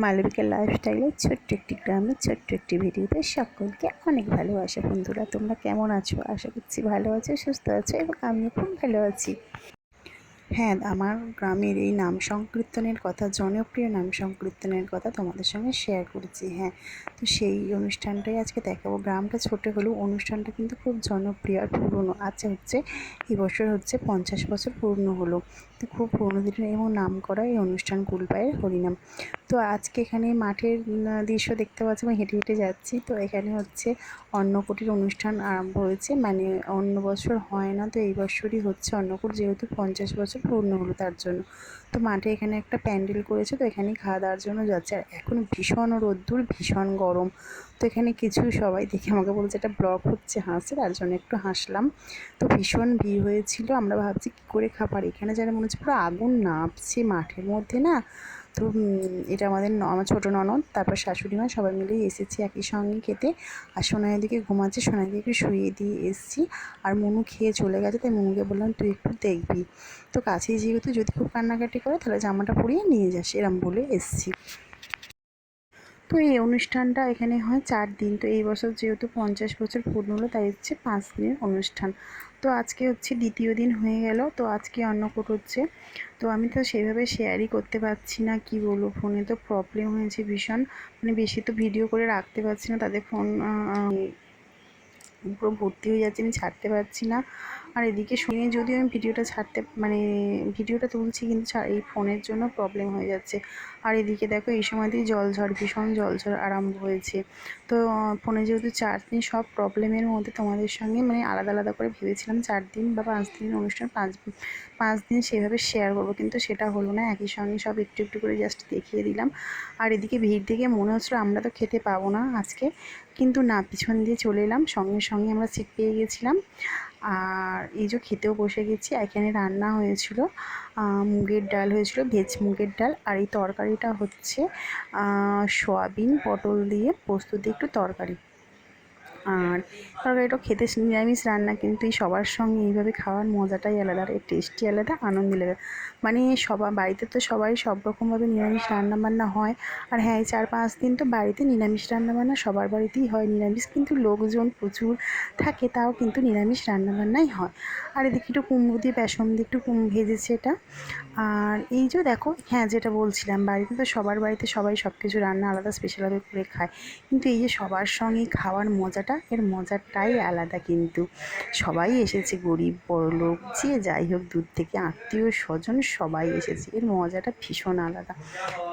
মালবিকা লাইফস্টাইলের ছোট্ট একটি গ্রামের ছোট্ট একটি ভিডিওতে সকলকে অনেক ভালোবাসা। বন্ধুরা, তোমরা কেমন আছো? আশা করছি ভালো আছো, সুস্থ আছো এবং আমিও খুব ভালো আছি। হ্যাঁ, আমার গ্রামের এই নাম সংকীর্তনের কথা, জনপ্রিয় নাম সংকীর্তনের কথা তোমাদের সঙ্গে শেয়ার করেছি। হ্যাঁ, তো সেই অনুষ্ঠানটাই আজকে দেখাবো। গ্রামটা ছোটো হলেও অনুষ্ঠানটা কিন্তু খুব জনপ্রিয় আর পুরনো। আচ্ছা, এবছর 50 বছর পূর্ণ হলো। তো খুব পুরনো দিনের এবং নাম করা এই অনুষ্ঠান কুলপায়ের হরিনাম। তো আজকে এখানে মাঠের দৃশ্য দেখতে পাচ্ছি, আমি হেঁটে হেঁটে যাচ্ছি। তো এখানে অন্নকূটের অনুষ্ঠান আরম্ভ হয়েছে, মানে অন্য বছর হয় না, তো এই বছরই হচ্ছে অন্নকূট, যেহেতু 50 বছর পূর্ণ হলো তার জন্য। তো মাঠে এখানে একটা প্যান্ডেল করেছে, তো এখানেই খাওয়া দাওয়ার জন্য যাচ্ছে। আর এখন ভীষণ রোদ্দুর, ভীষণ গরম। তো এখানে সবাই দেখে আমাকে বলছে এটা ব্লগ হচ্ছে, হাসছে, তার জন্য একটু হাসলাম। তো ভীষণ ভিড় হয়েছিল, আমরা ভাবছি কী করে খাবার। এখানে যারা মনে হচ্ছে পুরো আগুন নামছে মাঠের মধ্যে না। তো এটা আমার ছোটো ননদ, তারপর শাশুড়ি মা, সবাই মিলেই এসেছি একই সঙ্গে খেতে। আর সোনাইয়ের দিকে ঘুমাচ্ছে, সোনাইকে একটু শুইয়ে দিয়ে এসেছি। আর মনু খেয়ে চলে গেছে, তাই মনুকে বললাম তুই একটু দেখবি। তো কাছেই যেহেতু, যদি খুব কান্নাকাটি করে তাহলে জামাটা পরিয়ে নিয়ে যাস, এরম বলে এসেছি। তো এই অনুষ্ঠানটা এখানে হয় 4 দিন। তো এই বছর যেহেতু 50 বছর পূর্ণ হলো, তাই 5 দিনের অনুষ্ঠান। তো আজকে দ্বিতীয় দিন হয়ে গেল। তো আজকে অন্নকূট হচ্ছে। তো আমি তো সেইভাবে শেয়ারই করতে পারছি না, কি বলবো, ফোনে তো প্রবলেম হয়েছে ভীষণ, মানে বেশি তো ভিডিও করে রাখতে পারছি না, তাদের ফোন পুরো ভর্তি হয়ে যাচ্ছে, আমি ছাড়তে পারছি না। আর এদিকে শুনে যদিও আমি ভিডিওটা ভিডিওটা তুলছি, কিন্তু এই ফোনের জন্য প্রবলেম হয়ে যাচ্ছে। আর এদিকে দেখো এই সময়তেই জলঝড়, ভীষণ জলঝড় আরম্ভ হয়েছে। তো ফোনে যেহেতু 4 দিন, সব প্রবলেমের মধ্যে তোমাদের সঙ্গে মানে আলাদা আলাদা করে ভেবেছিলাম 4 দিন বা 5 দিনের অনুষ্ঠান, 5 দিন সেভাবে শেয়ার করবো, কিন্তু সেটা হলো না। একই সঙ্গে সব একটু একটু করে জাস্ট দেখিয়ে দিলাম। আর এদিকে ভিড় দেখে মনে হচ্ছিলো আমরা তো খেতে পাবো না আজকে, কিন্তু না, পিছন দিয়ে চলে এলাম, সঙ্গে সঙ্গে আমরা সিট পেয়ে গেছিলাম। আর এই যে খেতেও বসে গেছি। এখানে রান্না হয়েছিল মুগের ডাল হয়েছিল, ভেজ মুগের ডাল। আর এই তরকারিটা হচ্ছে সয়াবিন পটল দিয়ে পোস্ত দিয়ে একটু তরকারি। আর তরকারিটা খেতে নিরামিষ রান্না, কিন্তু এই সবার সঙ্গে এইভাবে খাওয়ার মজাটাই আলাদা, আর এর টেস্টই আলাদা, আনন্দ লাগে। মানে সবার বাড়িতে তো সবাই সব রকমভাবে নিরামিষ রান্নাবান্না হয়। আর হ্যাঁ, এই 4-5 দিন তো বাড়িতে নিরামিষ রান্নাবান্না সবার বাড়িতেই হয়। নিরামিষ কিন্তু লোকজন প্রচুর থাকে, তাও কিন্তু নিরামিষ রান্নাবান্নাই হয়। আর এদিকে একটু কুমড়ো দিয়ে বেসন দিয়ে একটু ভেজেছে এটা। আর এই যে দেখো, হ্যাঁ, যেটা বলছিলাম, বাড়িতে তো সবার বাড়িতে সবাই সব কিছু রান্না আলাদা স্পেশালভাবে করে খায়, কিন্তু এই যে সবার সঙ্গে খাওয়ার মজাটা, এর মজাটাই আলাদা। কিন্তু সবাই এসেছে, গরিব বড়লোক যে যাই হোক, দূর থেকে আত্মীয় স্বজন সবাই এসেছে, এর মজাটা ভীষণ আলাদা।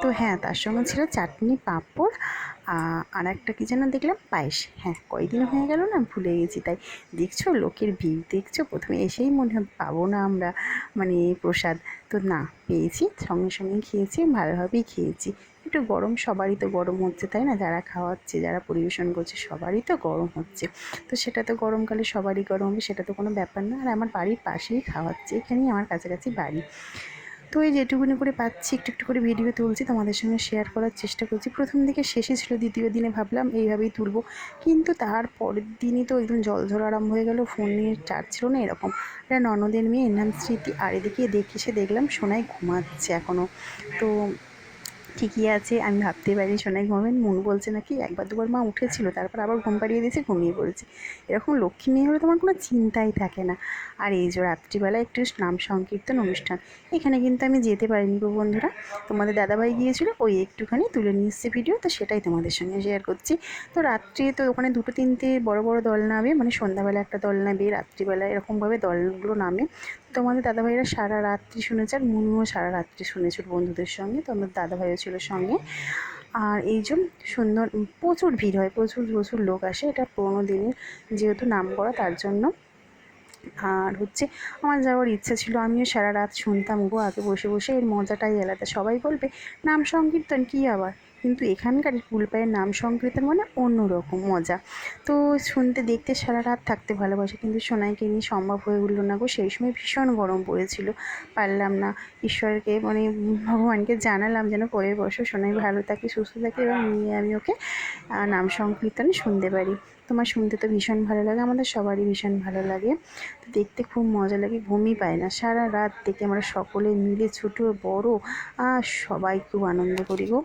তো হ্যাঁ, তার সঙ্গে ছিল চাটনি, পাঁপড়, আর একটা কী যেন দেখলাম, পায়েস। হ্যাঁ, কয়দিন হয়ে গেল না, ভুলে গেছি। তাই দেখছো লোকের ভিড়, দেখছো, প্রথমে এসেই মনে হয় পাবো না আমরা মানে প্রসাদ, তো না, পেয়েছি, সঙ্গে সঙ্গে খেয়েছি, ভালোভাবেই খেয়েছি। একটু গরম, সবারই তো গরম হচ্ছে, তাই না? যারা খাওয়াচ্ছে, যারা পরিবেশন করছে, সবারই তো গরম হচ্ছে। তো সেটা তো গরমকালে সবারই গরম হবে, সেটা তো কোনো ব্যাপার না। আর আমার বাড়ির পাশেই খাওয়াচ্ছে, এখানেই আমার কাছাকাছি বাড়ি। তো এই যেটুকুনি করে পাচ্ছি একটু একটু করে ভিডিও তুলছি, তোমাদের সঙ্গে শেয়ার করার চেষ্টা করছি। প্রথম দিকে শেষে ছিল, দ্বিতীয় দিনে ভাবলাম এইভাবেই তুলবো, কিন্তু তার পরের দিনই তো একদম জলঝড় আরম্ভ হয়ে গেল, ফোনের চার্জ ছিল না এরকম। এটা ননদের মেয়ে, এর নাম স্মৃতি। আর এদিকে দেখলাম সোনাই ঘুমাচ্ছে এখনও। তো ঠিকই আছে, আমি ভাবতেই পারিনি সোনাই ঘুমাবেন। মনু বলছে নাকি একবার দুবার মা উঠেছিল, তারপর আবার ঘুম পাড়িয়ে দিয়েছে, ঘুমিয়ে পড়েছে। এরকম লক্ষ্মী মেয়ে হলে তোমার কোনো চিন্তাই থাকে না। আর এই যে রাত্রিবেলা একটু নাম সংকীর্তন অনুষ্ঠান, এখানে কিন্তু আমি যেতে পারিনি গো বন্ধুরা, তোমাদের দাদাভাই গিয়েছিল, ওই একটুখানি তুলে নিয়ে এসছে ভিডিও, তো সেটাই তোমাদের সঙ্গে শেয়ার করছি। তো রাত্রে তো ওখানে 2-3টে বড় বড় দল নামে, মানে সন্ধ্যাবেলা একটা দল নামে, রাত্রিবেলা এরকমভাবে দলগুলো নামে। তোমাদের দাদাভাইরা সারা রাত্রি শুনেছে, আর মনুও সারা রাত্রি শুনেছিল বন্ধুদের সঙ্গে, তো আমার দাদাভাইও ছিল সঙ্গে। আর এই যে সুন্দর, প্রচুর ভিড় হয়, প্রচুর প্রচুর লোক আসে, এটা পুরোনো দিনের যেহেতু নাম করা, তার জন্য। আর আমার যাওয়ার ইচ্ছা ছিল, আমিও সারা রাত শুনতাম গো আগে বসে বসে, এর মজাটাই আলাদা। সবাই বলবে নাম সংকীর্তন কী আবার, কিন্তু এখানকার কুলপায়ের নাম সংকীর্তন মানে অন্যরকম মজা। তো শুনতে দেখতে সারা রাত থাকতে ভালোবাসে, কিন্তু সোনাইকে নিয়ে সম্ভব হয়ে উঠল না গো। সেই সময় ভীষণ গরম পড়েছিল, পারলাম না। ঈশ্বরকে মানে ভগবানকে জানালাম যেন পরের বছর সোনাই ভালো থাকে, সুস্থ থাকে, এবং নিয়ে আমি ওকে নাম সংকীর্তনে শুনতে পারি। তোমার শুনতে তো ভীষণ ভালো লাগে, আমাদের সবারই ভীষণ ভালো লাগে। তো দেখতে খুব মজা লাগে, ঘুমই পায় না সারা রাত দেখে, আমরা সকলে মিলে ছোটো বড় সবাই খুব আনন্দ করি গো।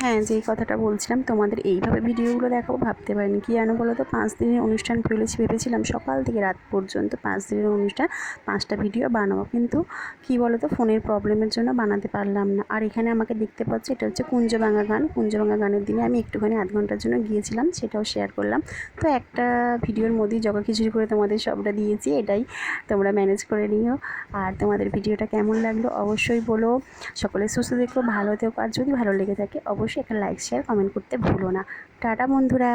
হ্যাঁ, যেই কথাটা বলছিলাম তোমাদের এইভাবে ভিডিওগুলো দেখাবো ভাবতে পারিনি। কী জানো বলো তো, 5 দিনের অনুষ্ঠান ভেবেছিলাম সকাল থেকে রাত পর্যন্ত 5 দিনের অনুষ্ঠান, 5টা ভিডিও বানাবো, কিন্তু কী বলো তো, ফোনের প্রবলেমের জন্য বানাতে পারলাম না। আর এখানে আমাকে দেখতে পাচ্ছ, এটা হচ্ছে কুঞ্জভাঙা গান। কুঞ্জভাঙা গানের দিনে আমি একটুখানি আধ ঘন্টার জন্য গিয়েছিলাম, সেটাও শেয়ার করলাম। তো একটা ভিডিওর মধ্যেই জগাখিচুড়ি করে তোমাদের সবটা দিয়েছি, এটাই তোমরা ম্যানেজ করে নিও। আর তোমাদের ভিডিওটা কেমন লাগলো অবশ্যই বলো। সকলে সুস্থ থেকো, ভালো থেকো, আর যদি ভালো লেগে থাকে অবশ্যই একটা লাইক শেয়ার কমেন্ট করতে ভুলো না। টাটা বন্ধুরা।